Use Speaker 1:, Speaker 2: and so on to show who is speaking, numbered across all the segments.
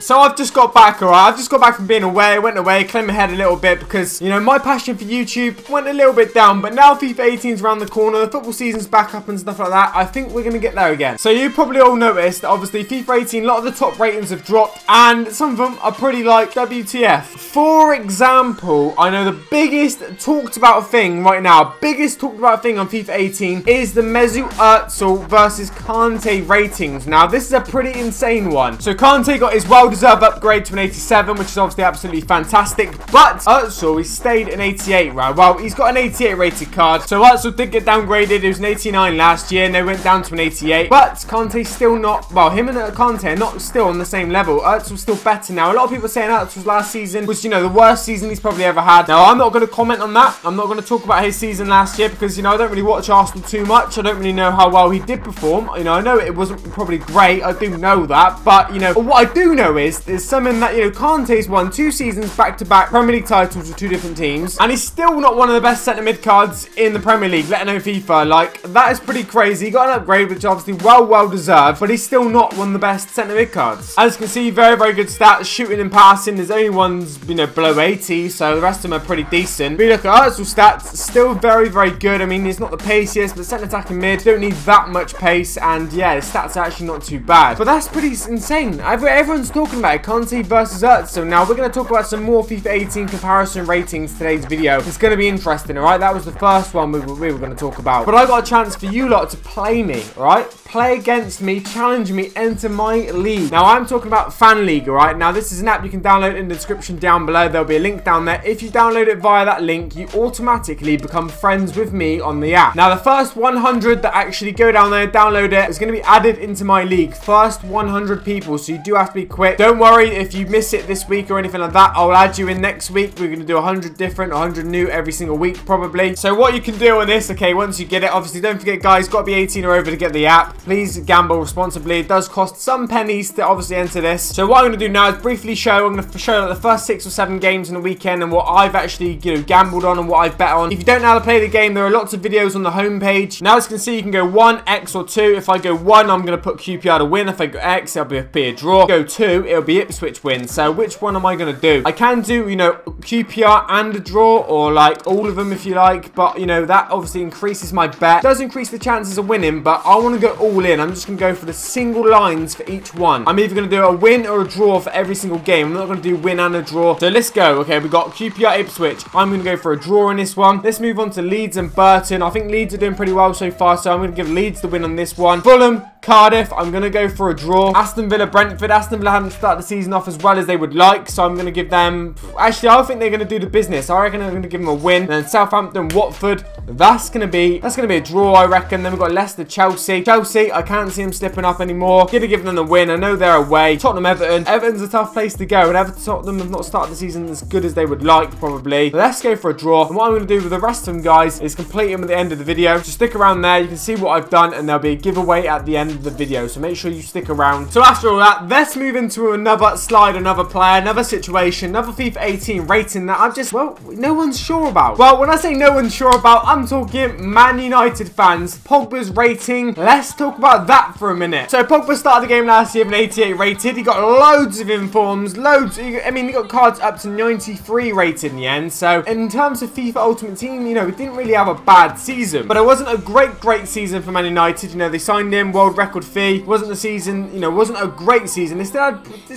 Speaker 1: So I've just got back, alright? I've just got back from being away. I went away, cleared my head a little bit because, you know, my passion for YouTube went a little bit down. But now FIFA 18 is around the corner. The football season's back up and stuff like that. I think we're going to get there again. So you probably all noticed that obviously FIFA 18, a lot of the top ratings have dropped. And some of them are pretty like WTF. For example, I know the biggest talked about thing right now, biggest talked about thing on FIFA 18 is the Mesut Özil versus Kante ratings. Now, this is a pretty insane one. So Kante got his well-deserved upgrade to an 87, which is obviously absolutely fantastic. But Özil, he stayed an 88, right? Well, he's got an 88 rated card. So Özil did get downgraded. It was an 89 last year, and they went down to an 88. But Kante's still not, well, him and Kante are not still on the same level. Özil's still better now. A lot of people are saying Özil's last season was, you know, the worst season he's probably ever had. Now, I'm not going to comment on that. I'm not going to talk about his season last year because, you know, I don't really watch Arsenal too much. I don't really know how well he did perform. You know, I know it wasn't probably great. I do know that. But, you know, what I do know is there's something that, you know, Kante's won 2 seasons back-to-back Premier League titles with 2 different teams. And he's still not one of the best centre-mid cards in the Premier League, let alone FIFA. Like, that is pretty crazy. He got an upgrade, which is obviously well deserved. But he's still not one of the best centre-mid cards. As you can see, very good stats. Shooting and passing. There's only ones, you know, below 80. So the rest of them are pretty decent. But you look at Özil's stats, still very good. I mean, he's not the paciest, but centre attacking mid, don't need that much pace. And yeah, his stats are actually not too bad. But that's pretty insane. Everyone's talking about it. Kante versus Özil. Now, we're going to talk about some more FIFA 18 comparison ratings today's video. It's going to be interesting, alright? That was the first one we were going to talk about. But I got a chance for you lot to play me, alright? Play against me, challenge me, enter my league. Now, I'm talking about Fan League, alright? Now, this is an app you can download in the description down below. There'll be a link down there. If you download it via that link, you automatically become friends with me on the app. Now, the first 100 that actually go down there, download it, is going to be added into my league. First 100 people, so you do have to be quick. Don't worry if you miss it this week or anything like that. I'll add you in next week. We're going to do 100 different, 100 new every single week, probably. So what you can do on this, okay, once you get it, obviously, don't forget, guys, got to be 18 or over to get the app. Please gamble responsibly. It does cost some pennies to obviously enter this. So what I'm going to do now is briefly show, I'm going to show like, the first 6 or 7 games in the weekend and what I've actually, you know, gambled on and what I've bet on. If you don't know how to play the game, there are lots of videos on the homepage. Now, as you can see, you can go 1, X, or 2. If I go 1, I'm going to put QPR to win. If I go X, it'll be a draw. If I go 2, it'll be Ipswich win. So which one am I going to do? I can do, you know, QPR and a draw, or like all of them if you like, but you know, that obviously increases my bet. It does increase the chances of winning, but I want to go all in. I'm just going to go for the single lines for each one. I'm either going to do a win or a draw for every single game. I'm not going to do win and a draw. So let's go. Okay, we got QPR Ipswich. I'm going to go for a draw in this one. Let's move on to Leeds and Burton. I think Leeds are doing pretty well so far, so I'm going to give Leeds the win on this one. Fulham, Cardiff, I'm going to go for a draw. Aston Villa, Brentford. Aston Villa haven't started the season off as well as they would like, so I'm going to give them... Actually, I think they're going to do the business. I reckon I'm going to give them a win. And then Southampton, Watford, that's going to be a draw, I reckon. Then we've got Leicester, Chelsea. Chelsea, I can't see them slipping up anymore. Going to give them the win. I know they're away. Tottenham, Everton. Everton's a tough place to go, and Everton, Tottenham have not started the season as good as they would like, probably. But let's go for a draw. And what I'm going to do with the rest of them, guys, is complete them at the end of the video. So stick around there. You can see what I've done, and there'll be a giveaway at the end of the video. So make sure you stick around. So after all that, let's move into another slide, another player, another situation, another FIFA 18 rating that I'm just, well, no one's sure about. Well, when I say no one's sure about, I'm talking Man United fans. Pogba's rating. Let's talk about that for a minute. So Pogba started the game last year with an 88 rated. He got loads of informs, loads. I mean, he got cards up to 93 rated in the end. So in terms of FIFA Ultimate Team, you know, he didn't really have a bad season, but it wasn't a great season for Man United. You know, they signed him, world record fee. Wasn't the season, you know, wasn't a great season. It's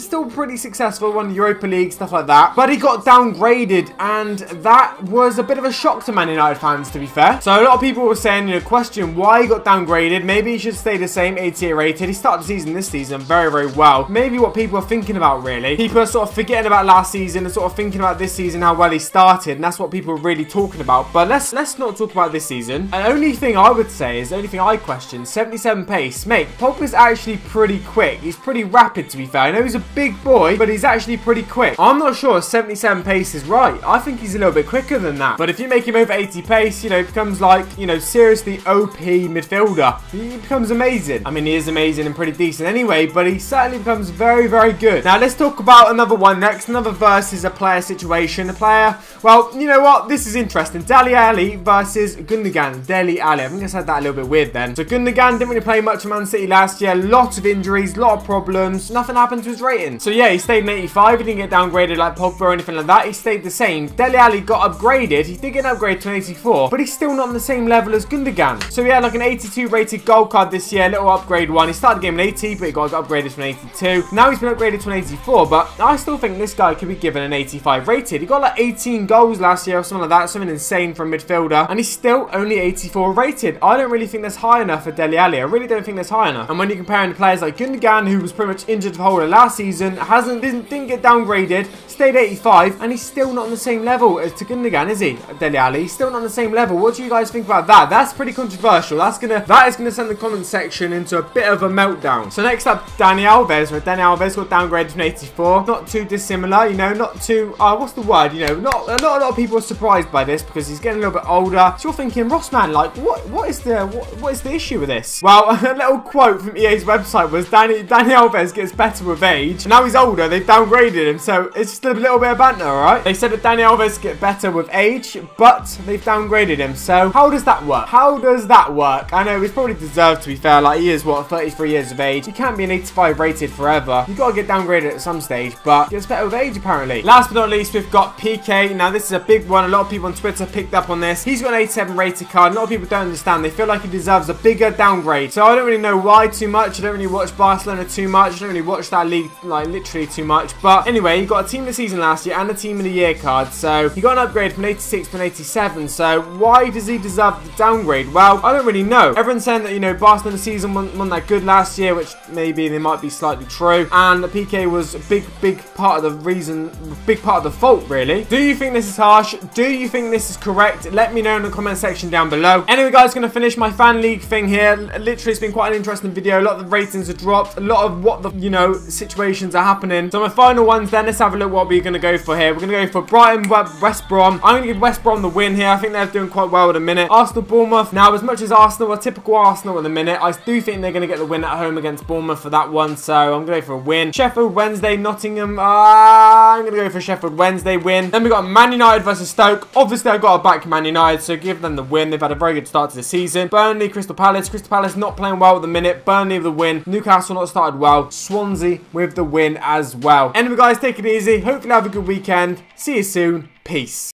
Speaker 1: still pretty successful, won the Europa League, stuff like that. But he got downgraded, and that was a bit of a shock to Man United fans, to be fair. So a lot of people were saying, you know, question why he got downgraded. Maybe he should stay the same, 88 rated. He started the season this season very well. Maybe what people are thinking about, really. People are sort of forgetting about last season and sort of thinking about this season, how well he started, and that's what people are really talking about. But let's not talk about this season. And the only thing I would say is, the only thing I question, 77 pace. Mate, Pogba's actually pretty quick. He's pretty rapid, to be fair. I know he's a big boy, but he's actually pretty quick. I'm not sure 77 pace is right. I think he's a little bit quicker than that. But if you make him over 80 pace, you know, it becomes like, you know, seriously OP midfielder. He becomes amazing. I mean, he is amazing and pretty decent anyway, but he certainly becomes very good. Now, let's talk about another one next. Another versus a player situation. A player, well, you know what? This is interesting. Dele Alli versus Gundogan. Dele Alli. I think I said that a little bit weird then. So Gundogan didn't really play much of Man Man City last year, lots of injuries, lot of problems, nothing happened to his rating. So yeah, he stayed in 85, he didn't get downgraded like Pogba or anything like that, he stayed the same. Dele Alli got upgraded, he did get upgraded to an 84, but he's still not on the same level as Gundogan. So he had like an 82 rated gold card this year, little upgrade one. He started the game in 80, but he got upgraded to an 82. Now he's been upgraded to an 84, but I still think this guy could be given an 85 rated. He got like 18 goals last year or something like that, something insane from midfielder, and he's still only 84 rated. I don't really think that's high enough for Dele Alli. I really don't think that's high enough. And when you're comparing to players like Gundogan, who was pretty much injured the whole of last season, didn't get downgraded, stayed 85, and he's still not on the same level as to Gundogan, is he? Dele Alli, he's still not on the same level. What do you guys think about that? That's pretty controversial. That is gonna send the comment section into a bit of a meltdown. So next up, Dani Alves. Where Dani Alves got downgraded from 84. Not too dissimilar, you know, not too what's the word? You know, not a lot of people are surprised by this because he's getting a little bit older. So you're thinking, Ross man, like what is the issue with this? Well, a little quote from EA's website was Dani Alves gets better with age. Now he's older, they've downgraded him, so it's just a little bit of banter, alright? They said that Dani Alves get better with age, but they've downgraded him. So how does that work? How does that work? I know he's probably deserved, to be fair. Like, he is, what, 33 years of age. He can't be an 85 rated forever. You got to get downgraded at some stage, but gets better with age, apparently. Last but not least, we've got PK. Now, this is a big one. A lot of people on Twitter picked up on this. He's got an 87 rated card. A lot of people don't understand. They feel like he deserves a bigger downgrade. So I don't really know why too much. I don't really watch Barcelona too much. I don't really watch that league, like, literally too much. But anyway, he got a team of the season last year and a team of the year card. So he got an upgrade from 86 to an 87. So why does he deserve the downgrade? Well, I don't really know. Everyone's saying that, you know, Barcelona season wasn't that good last year, which maybe they might be slightly true. And the PK was a big part of the reason, big part of the fault, really. Do you think this is harsh? Do you think this is correct? Let me know in the comment section down below. Anyway, guys, going to finish my fan league thing here. Literally, it's been quite an interesting video. A lot of the ratings have dropped. A lot of what the, you know, situations are happening. So my final ones then, let's have a look what we're going to go for here. We're going to go for Brighton, West Brom. I'm going to give West Brom the win here. I think they're doing quite well at the minute. Arsenal, Bournemouth. Now, as much as Arsenal are typical Arsenal at the minute, I do think they're going to get the win at home against Bournemouth for that one. So I'm going to go for a win. Sheffield Wednesday, Nottingham. I'm going to go for Sheffield Wednesday win. Then we got Man United versus Stoke. Obviously, I've got to back Man United, so give them the win. They've had a very good start to the season. Burnley, Crystal Palace. Crystal Palace not playing well at the minute. Burnley with the win. Newcastle not started well. Swansea with the win as well. Anyway, guys, take it easy. Hopefully have a good weekend. See you soon. Peace.